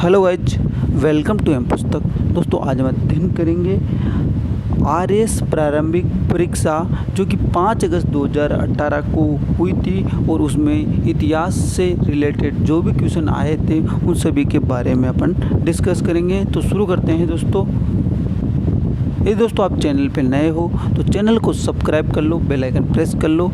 Hello guys, welcome to M Pustak. दोस्तों आज हम अध्ययन करेंगे आरएस प्रारंभिक परीक्षा जो कि 5 अगस्त 2018 को हुई थी और उसमें इतिहास से रिलेटेड जो भी क्वेश्चन आए थे उन सभी के बारे में अपन डिस्कस करेंगे। तो शुरू करते हैं दोस्तों। यदि दोस्तों आप चैनल पे नए हो तो चैनल को सब्सक्राइब कर लो, बेल आइकन प्रेस कर लो।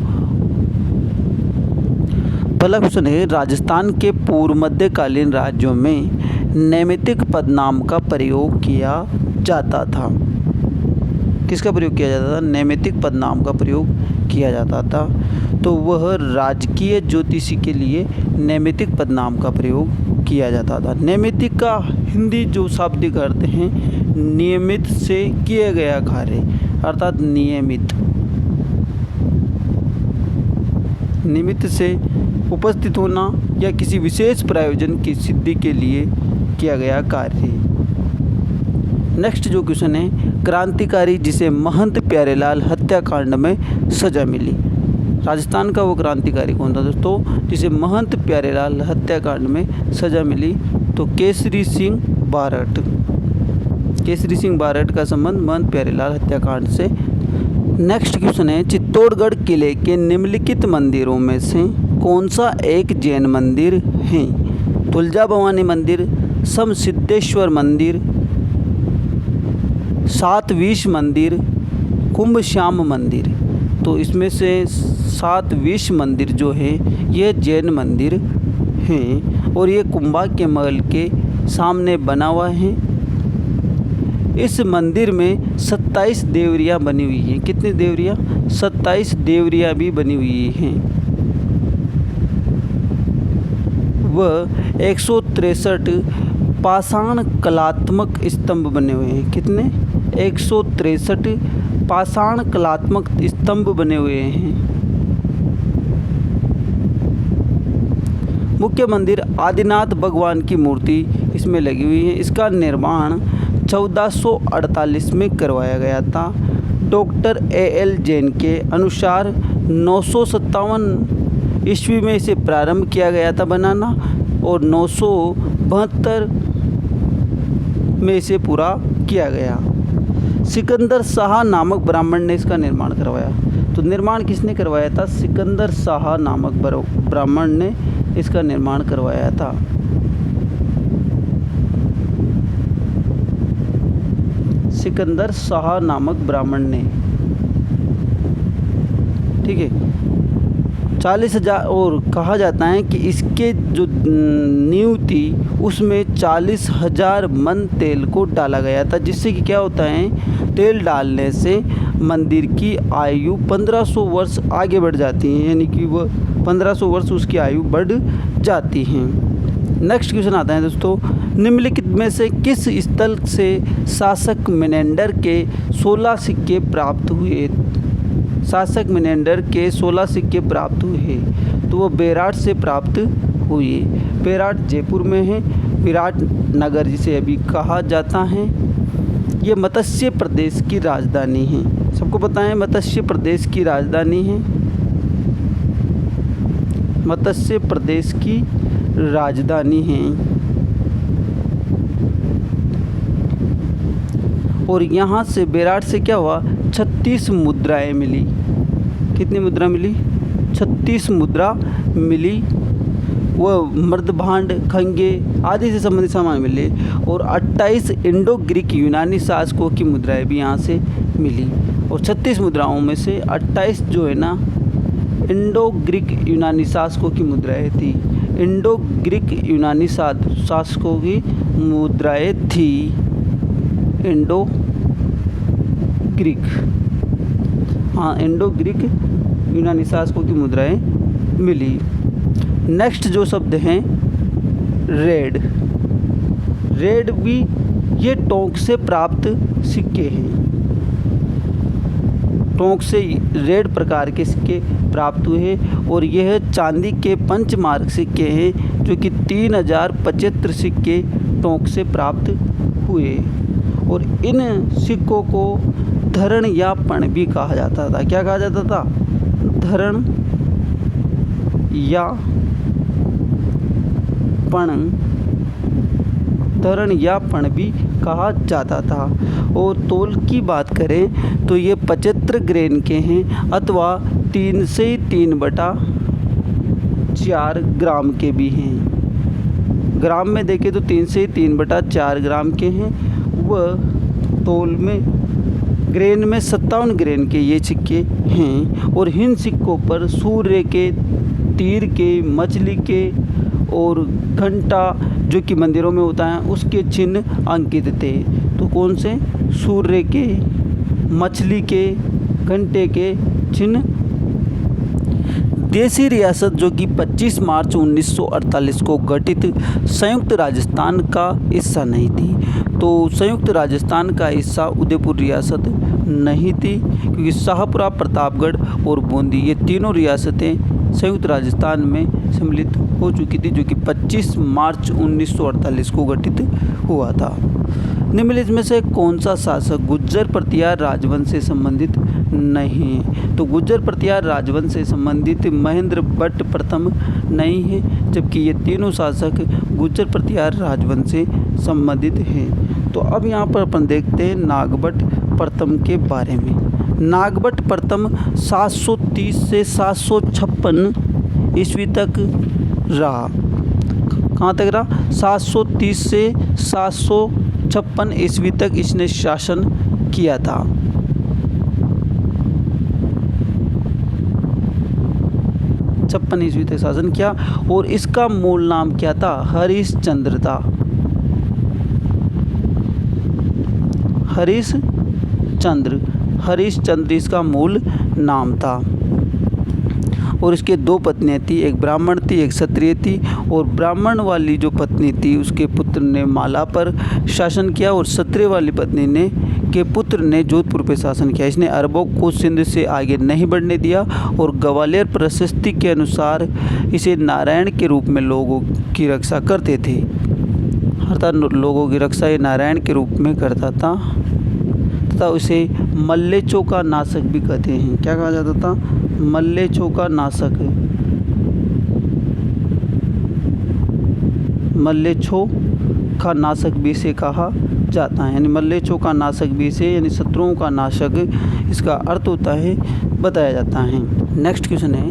पहला क्वेश्चन है, राजस्थान के पूर्व मध्यकालीन राज्यों में नैमित्तिक पदनाम का प्रयोग किया जाता था। किसका प्रयोग किया जाता था? नैमित्तिक पदनाम का प्रयोग किया जाता था। तो वह राजकीय ज्योतिषी के लिए नैमित्तिक पदनाम का प्रयोग किया जाता था। नैमित्तिक का हिंदी जो शाब्दिक अर्थ है नियमित से किया गया कार्य, अर्थात निमित्त से उपस्थित होना या किसी विशेष प्रयोजन की सिद्धि के लिए किया गया कार्य। नेक्स्ट जो क्वेश्चन है, क्रांतिकारी जिसे महंत प्यारेलाल हत्याकांड में सजा मिली। राजस्थान का वो क्रांतिकारी कौन था दोस्तों जिसे महंत प्यारेलाल हत्याकांड में सजा मिली? तो केसरी सिंह बारठ। केसरी सिंह बारठ का संबंध महंत प्यारेलाल हत्याकांड से। नेक्स्ट क्वेश्चन है, चित्तौड़गढ़ किले के निम्नलिखित मंदिरों में से कौन सा एक जैन मंदिर है? तुलजा भवानी मंदिर, समसिद्धेश्वर मंदिर, सातविश मंदिर, कुंभ श्याम मंदिर। तो इसमें से सातविश मंदिर जो है ये जैन मंदिर हैं और ये कुंभा के महल के सामने बना हुआ है। इस मंदिर में 27 देवरियाँ बनी हुई हैं। कितनी देवरियाँ? 27 देवरियाँ भी बनी हुई हैं। वह 163 पाषाण कलात्मक स्तंभ बने हुए हैं। कितने? 163 पाषाण कलात्मक स्तंभ बने हुए हैं। मुख्य मंदिर आदिनाथ भगवान की मूर्ति इसमें लगी हुई है। इसका निर्माण 1448 में करवाया गया था। Doctor A.L. जैन के अनुसार 957 ईस्वी में इसे प्रारंभ किया गया था बनाना और 972 में इसे पूरा किया गया। सिकंदर शाह नामक ब्राह्मण ने इसका निर्माण करवाया। तो निर्माण किसने करवाया था? सिकंदर शाह नामक ब्राह्मण ने इसका निर्माण करवाया था। सिकंदर शाह नामक ब्राह्मण ने, ठीक है। 40,000 और कहा जाता है कि इसके जो नींव थी उसमें 40,000 मन तेल को डाला गया था, जिससे कि क्या होता है, तेल डालने से मंदिर की आयु 1500 वर्ष आगे बढ़ जाती है, यानी कि वह 1500 वर्ष उसकी आयु बढ़ जाती है। नेक्स्ट क्वेश्चन आता है दोस्तों, निम्नलिखित में से किस स्थल से शासक मेनेंडर के 16 सिक्के प्राप्त हुए? शासक मेनेंडर के 16 सिक्के प्राप्त हुए तो वो बेराट से प्राप्त हुए। बेराट जयपुर में है। विराट नगर जिसे अभी कहा जाता है, ये मत्स्य प्रदेश की राजधानी है। सबको पता है मत्स्य प्रदेश की राजधानी है। मत्स्य प्रदेश की राजधानी है। और यहाँ से बेराट से क्या हुआ, 36 मुद्राएं मिली। कितनी मुद्रा मिली? 36 मुद्रा मिली। वह मर्दभांड, खंगे आदि से संबंधित सामान मिले और 28 इंडो ग्रीक यूनानी शासकों की मुद्राएं भी यहाँ से मिली। और 36 मुद्राओं में से 28 जो है ना इंडो ग्रीक यूनानी शासकों की मुद्राएं थी। इंडो ग्रीक यूनानी शासकों की मुद्राएं थी। इंडो ग्रीक, हाँ, इंडो ग्रीक यूनानी शासकों की मुद्राएं मिली। नेक्स्ट जो शब्द हैं, रेड। रेड भी ये टोंक से प्राप्त सिक्के हैं। टोंक से रेड प्रकार के सिक्के प्राप्त हुए और यह चांदी के पंचमार्क सिक्के हैं जो कि 3075 सिक्के टोंक से प्राप्त हुए। और इन सिक्कों को धरण या पण भी कहा जाता था। क्या कहा जाता था? धरण या पण धरण या पण भी कहा जाता था। और तौल की बात करें तो ये 75 ग्रेन के हैं अथवा 3 से 3/4 ग्राम के भी हैं। ग्राम में देखें तो 3 से 3/4 ग्राम के हैं। वह तौल में ग्रेन में 57 ग्रेन के ये सिक्के हैं। और इन सिक्कों पर सूर्य के, तीर के, मछली के और घंटा जो कि मंदिरों में होता है उसके चिन्ह अंकित थे। तो कौन से? सूर्य के, मछली के, घंटे के चिन्ह। देसी रियासत जो कि 25 मार्च 1948 को गठित संयुक्त राजस्थान का हिस्सा नहीं थी। तो संयुक्त राजस्थान का हिस्सा उदयपुर रियासत नहीं थी, क्योंकि शाहपुरा, प्रतापगढ़ और बूंदी ये तीनों रियासतें संयुक्त राजस्थान में सम्मिलित हो चुकी थी, जो कि 25 मार्च 1948 को गठित हुआ था। निम्नलिखित में से कौन सा शासक गुर्जर प्रतिहार राजवंश से संबंधित नहीं है? तो गुर्जर प्रतिहार राजवंश से संबंधित महेंद्र भट्ट प्रथम नहीं है, जबकि ये तीनों शासक गुर्जर प्रतिहार राजवंश से संबंधित हैं। तो अब यहाँ पर अपन देखते हैं नागभट्ट प्रथम के बारे में। नागभट्ट प्रथम 730 से 756 ईस्वी तक रहा। कहाँ तक रहा? 730 से 756 ईस्वी तक इसने शासन किया था। छप्पन ईस्वी तक शासन किया। और इसका मूल नाम क्या था? हरिश्चंद्र था। हरिश्चंद्र इसका मूल नाम था। और इसके 2 पत्नियां थी, एक ब्राह्मण थी, एक क्षत्रिय थी। और ब्राह्मण वाली जो पत्नी थी उसके पुत्र ने माला पर शासन किया, और क्षत्रिय वाली पत्नी के पुत्र ने जोधपुर पर शासन किया। इसने अरबों को सिंध से आगे नहीं बढ़ने दिया। और ग्वालियर प्रशस्ति के अनुसार इसे नारायण के रूप में लोगों की रक्षा करते थे। अर्थात लोगों की रक्षा ये नारायण के रूप में करता था, तथा उसे मल्लेचों का नाशक भी कहते हैं। क्या कहा जाता था? मल्लेचों का नाशक। मल्लेचों का नाशक भी इसे कहा जाता है, यानी मल्लेचों का नाशक भी इसे, यानी शत्रुओं का नाशक इसका अर्थ होता है, बताया जाता है। नेक्स्ट क्वेश्चन है,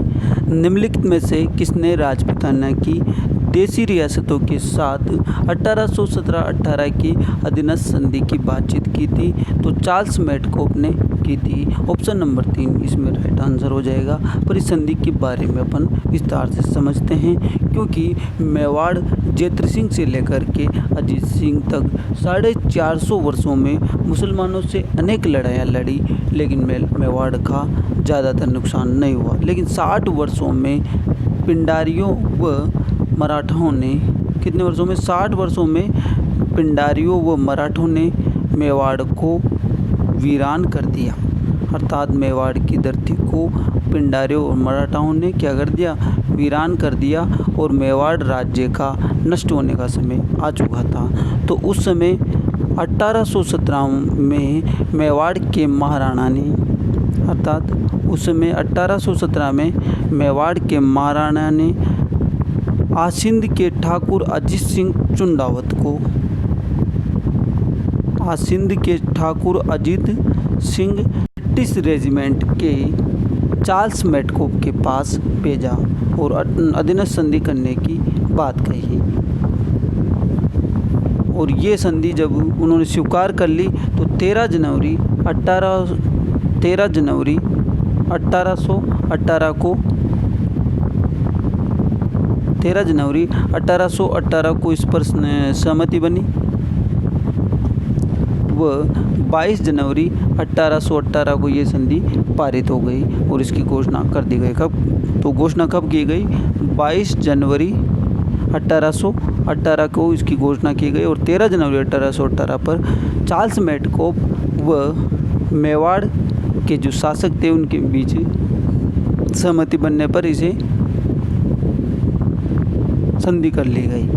निम्नलिखित में से किसने राजपूताना की देसी रियासतों के साथ 1817-18 की अधीनस्थ संधि की बातचीत की थी? तो चार्ल्स मेटकोप ने की थी। ऑप्शन नंबर 3 इसमें राइट आंसर हो जाएगा। पर इस संधि के बारे में अपन विस्तार से समझते हैं, क्योंकि मेवाड़ जैत्र सिंह से लेकर के अजीत सिंह तक 450 वर्षों में मुसलमानों से अनेक लड़ाइयाँ लड़ी, लेकिन मेवाड़ का ज़्यादातर नुकसान नहीं हुआ। लेकिन 60 वर्षों में पिंडारियों व मराठाओं ने, कितने वर्षों में? 60 वर्षों में पिंडारियों व मराठों ने मेवाड़ को वीरान कर दिया। अर्थात मेवाड़ की धरती को पिंडारियों और मराठाओं ने क्या कर दिया? वीरान कर दिया। और मेवाड़ राज्य का नष्ट होने का समय आ चुका था। तो उस समय 1817 में मेवाड़ के महाराणा ने, अर्थात उस समय 1817 में मेवाड़ के महाराणा ने आसिंद के ठाकुर अजीत सिंह चुंडावत को, आसिंद के ठाकुर अजीत सिंह ब्रिटिश रेजिमेंट के चार्ल्स मेटकोप के पास भेजा और अधीनस्थ संधि करने की बात कही। और ये संधि जब उन्होंने स्वीकार कर ली तो 13 जनवरी 1818 को इस पर सहमति बनी। व 22 जनवरी 1818 को ये संधि पारित हो गई और इसकी घोषणा कर दी गई। कब? तो घोषणा कब की गई? 22 जनवरी 1818 को इसकी घोषणा की गई। और 13 जनवरी 1818 पर चार्ल्स मेटकोप व मेवाड़ के जो शासक थे उनके बीच सहमति बनने पर इसे संधि कर ली गई।